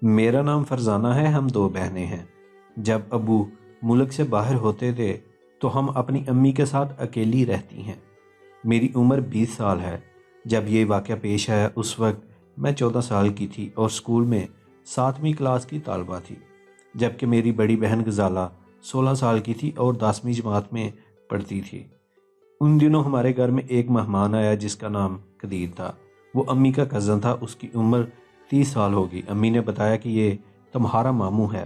میرا نام فرزانہ ہے، ہم دو بہنیں ہیں۔ جب ابو ملک سے باہر ہوتے تھے تو ہم اپنی امی کے ساتھ اکیلی رہتی ہیں۔ میری عمر 20 سال ہے۔ جب یہ واقعہ پیش آیا اس وقت میں 14 سال کی تھی اور اسکول میں 7ویں کلاس کی طالبہ تھی، جبکہ میری بڑی بہن غزالہ 16 سال کی تھی اور 10ویں جماعت میں پڑھتی تھی۔ ان دنوں ہمارے گھر میں ایک مہمان آیا جس کا نام قدیر تھا۔ وہ امی کا کزن تھا، اس کی عمر 30 سال ہوگی۔ امی نے بتایا کہ یہ تمہارا ماموں ہے،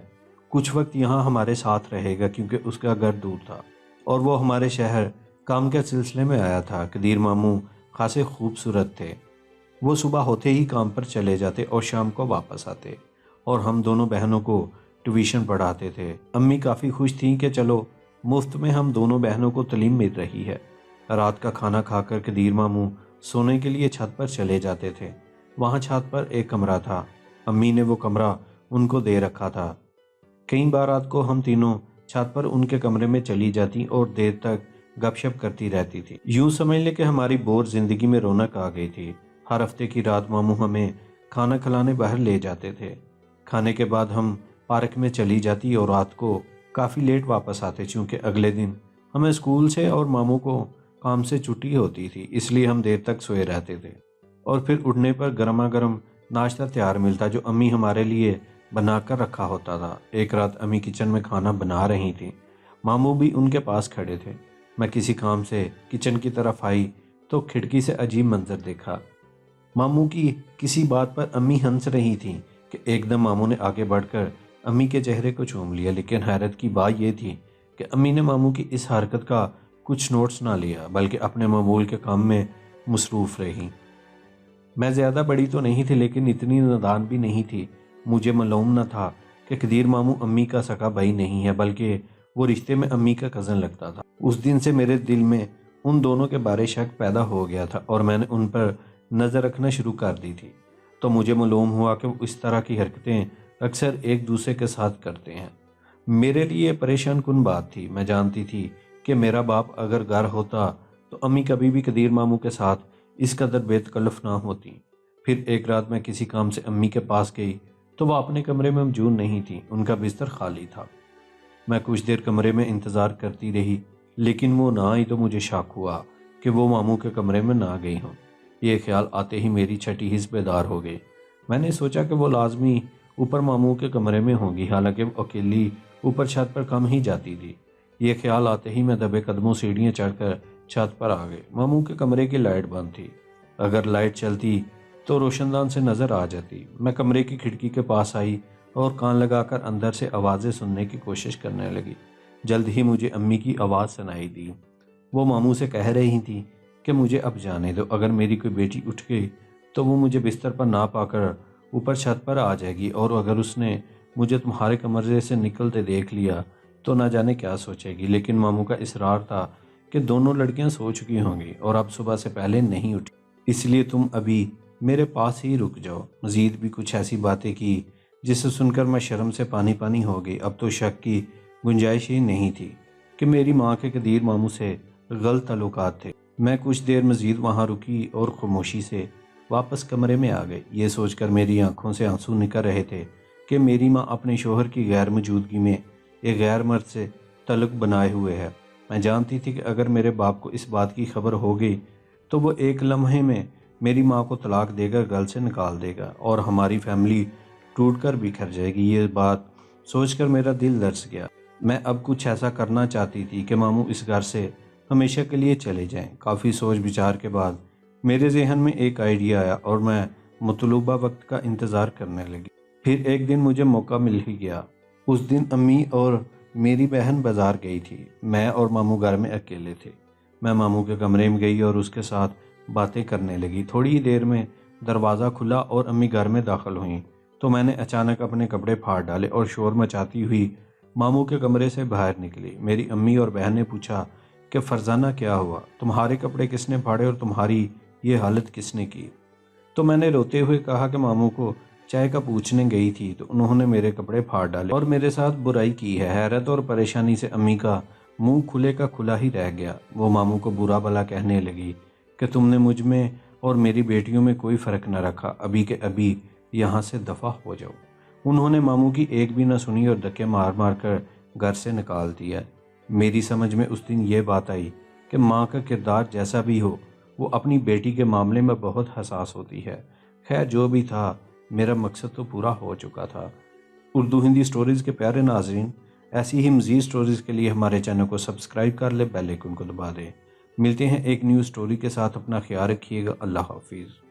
کچھ وقت یہاں ہمارے ساتھ رہے گا کیونکہ اس کا گھر دور تھا اور وہ ہمارے شہر کام کے سلسلے میں آیا تھا۔ قدیر ماموں خاصے خوبصورت تھے۔ وہ صبح ہوتے ہی کام پر چلے جاتے اور شام کو واپس آتے اور ہم دونوں بہنوں کو ٹیوشن پڑھاتے تھے۔ امی کافی خوش تھیں کہ چلو مفت میں ہم دونوں بہنوں کو تعلیم مل رہی ہے۔ رات کا کھانا کھا کر قدیر ماموں سونے کے لیے چھت پر چلے جاتے تھے۔ وہاں چھت پر ایک کمرہ تھا، امی نے وہ کمرہ ان کو دے رکھا تھا۔ کئی بار رات کو ہم تینوں چھت پر ان کے کمرے میں چلی جاتی اور دیر تک گپ شپ کرتی رہتی تھی۔ یوں سمجھ لے کہ ہماری بور زندگی میں رونق آ گئی تھی۔ ہر ہفتے کی رات ماموں ہمیں کھانا کھلانے باہر لے جاتے تھے۔ کھانے کے بعد ہم پارک میں چلی جاتی اور رات کو کافی لیٹ واپس آتے، چونکہ اگلے دن ہمیں اسکول سے اور ماموں کو کام سے چھٹی ہوتی تھی، اس لیے ہم دیر تک سوئے رہتے تھے اور پھر اٹھنے پر گرما گرم ناشتہ تیار ملتا جو امی ہمارے لیے بنا کر رکھا ہوتا تھا۔ ایک رات امی کچن میں کھانا بنا رہی تھیں، ماموں بھی ان کے پاس کھڑے تھے۔ میں کسی کام سے کچن کی طرف آئی تو کھڑکی سے عجیب منظر دیکھا۔ ماموں کی کسی بات پر امی ہنس رہی تھیں کہ ایک دم ماموں نے آگے بڑھ کر امی کے چہرے کو چوم لیا، لیکن حیرت کی بات یہ تھی کہ امی نے ماموں کی اس حرکت کا کچھ نوٹس نہ لیا بلکہ اپنے معمول کے کام میں مصروف رہی۔ میں زیادہ بڑی تو نہیں تھی لیکن اتنی نادان بھی نہیں تھی۔ مجھے معلوم نہ تھا کہ قدیر ماموں امی کا سگا بھائی نہیں ہے بلکہ وہ رشتے میں امی کا کزن لگتا تھا۔ اس دن سے میرے دل میں ان دونوں کے بارے شک پیدا ہو گیا تھا اور میں نے ان پر نظر رکھنا شروع کر دی تھی۔ تو مجھے معلوم ہوا کہ وہ اس طرح کی حرکتیں اکثر ایک دوسرے کے ساتھ کرتے ہیں۔ میرے لیے پریشان کن بات تھی۔ میں جانتی تھی کہ میرا باپ اگر گھر ہوتا تو امی کبھی بھی قدیر ماموں کے ساتھ اس قدر بے تکلف نہ ہوتی۔ پھر ایک رات میں کسی کام سے امی کے پاس گئی تو وہ اپنے کمرے میں موجود نہیں تھی، ان کا بستر خالی تھا۔ میں کچھ دیر کمرے میں انتظار کرتی رہی لیکن وہ نہ آئی تو مجھے شک ہوا کہ وہ ماموں کے کمرے میں نہ گئی ہوں۔ یہ خیال آتے ہی میری چھٹی حس بیدار ہو گئی۔ میں نے سوچا کہ وہ لازمی اوپر ماموں کے کمرے میں ہوں گی، حالانکہ وہ اکیلی اوپر چھت پر کم ہی جاتی تھی۔ یہ خیال آتے ہی میں دبے قدموں سیڑھیاں چڑھ کر چھت پر آ گئے۔ ماموں کے کمرے کی لائٹ بند تھی، اگر لائٹ چلتی تو روشن دان سے نظر آ جاتی۔ میں کمرے کی کھڑکی کے پاس آئی اور کان لگا کر اندر سے آوازیں سننے کی کوشش کرنے لگی۔ جلد ہی مجھے امی کی آواز سنائی دی۔ وہ ماموں سے کہہ رہی تھی کہ مجھے اب جانے دو، اگر میری کوئی بیٹی اٹھ گئی تو وہ مجھے بستر پر نہ پا کر اوپر چھت پر آ جائے گی اور اگر اس نے مجھے تمہارے کمرے سے نکلتے دیکھ لیا تو نہ جانے کیا سوچے گی۔ لیکن ماموں کا اصرار تھا کہ دونوں لڑکیاں سو چکی ہوں گی اور اب صبح سے پہلے نہیں اٹھی، اس لیے تم ابھی میرے پاس ہی رک جاؤ۔ مزید بھی کچھ ایسی باتیں کی جسے سن کر میں شرم سے پانی پانی ہو گئی۔ اب تو شک کی گنجائش ہی نہیں تھی کہ میری ماں کے قدیر ماموں سے غلط تعلقات تھے۔ میں کچھ دیر مزید وہاں رکی اور خاموشی سے واپس کمرے میں آ گئی، یہ سوچ کر میری آنکھوں سے آنسو نکل رہے تھے کہ میری ماں اپنے شوہر کی غیر موجودگی میں ایک غیر مرد سے تعلق بنائے ہوئے ہے۔ میں جانتی تھی کہ اگر میرے باپ کو اس بات کی خبر ہو گئی تو وہ ایک لمحے میں میری ماں کو طلاق دے کر گھر سے نکال دے گا اور ہماری فیملی ٹوٹ کر بکھر جائے گی۔ یہ بات سوچ کر میرا دل لرز گیا۔ میں اب کچھ ایسا کرنا چاہتی تھی کہ ماموں اس گھر سے ہمیشہ کے لیے چلے جائیں۔ کافی سوچ بچار کے بعد میرے ذہن میں ایک آئیڈیا آیا اور میں مطلوبہ وقت کا انتظار کرنے لگی۔ پھر ایک دن مجھے موقع مل ہی گیا۔ اس دن امی اور میری بہن بازار گئی تھی، میں اور ماموں گھر میں اکیلے تھے۔ میں ماموں کے کمرے میں گئی اور اس کے ساتھ باتیں کرنے لگی۔ تھوڑی ہی دیر میں دروازہ کھلا اور امی گھر میں داخل ہوئیں تو میں نے اچانک اپنے کپڑے پھاڑ ڈالے اور شور مچاتی ہوئی ماموں کے کمرے سے باہر نکلی۔ میری امی اور بہن نے پوچھا کہ فرزانہ کیا ہوا، تمہارے کپڑے کس نے پھاڑے اور تمہاری یہ حالت کس نے کی؟ تو میں نے روتے ہوئے کہا کہ ماموں کو چائے کا پوچھنے گئی تھی تو انہوں نے میرے کپڑے پھاڑ ڈالے اور میرے ساتھ برائی کی ہے۔ حیرت اور پریشانی سے امی کا منہ کھلے کا کھلا ہی رہ گیا۔ وہ ماموں کو برا بھلا کہنے لگی کہ تم نے مجھ میں اور میری بیٹیوں میں کوئی فرق نہ رکھا، ابھی کے ابھی یہاں سے دفع ہو جاؤ۔ انہوں نے ماموں کی ایک بھی نہ سنی اور دھکے مار مار کر گھر سے نکال دیا۔ میری سمجھ میں اس دن یہ بات آئی کہ ماں کا کردار جیسا بھی ہو، وہ اپنی بیٹی کے معاملے میں بہت حساس ہوتی ہے۔ خیر جو بھی تھا، میرا مقصد تو پورا ہو چکا تھا۔ اردو ہندی سٹوریز کے پیارے ناظرین، ایسی ہی مزید سٹوریز کے لیے ہمارے چینل کو سبسکرائب کر لیں، بیل آئیکن کو دبا دیں۔ ملتے ہیں ایک نیو سٹوری کے ساتھ، اپنا خیال رکھیے گا۔ اللہ حافظ۔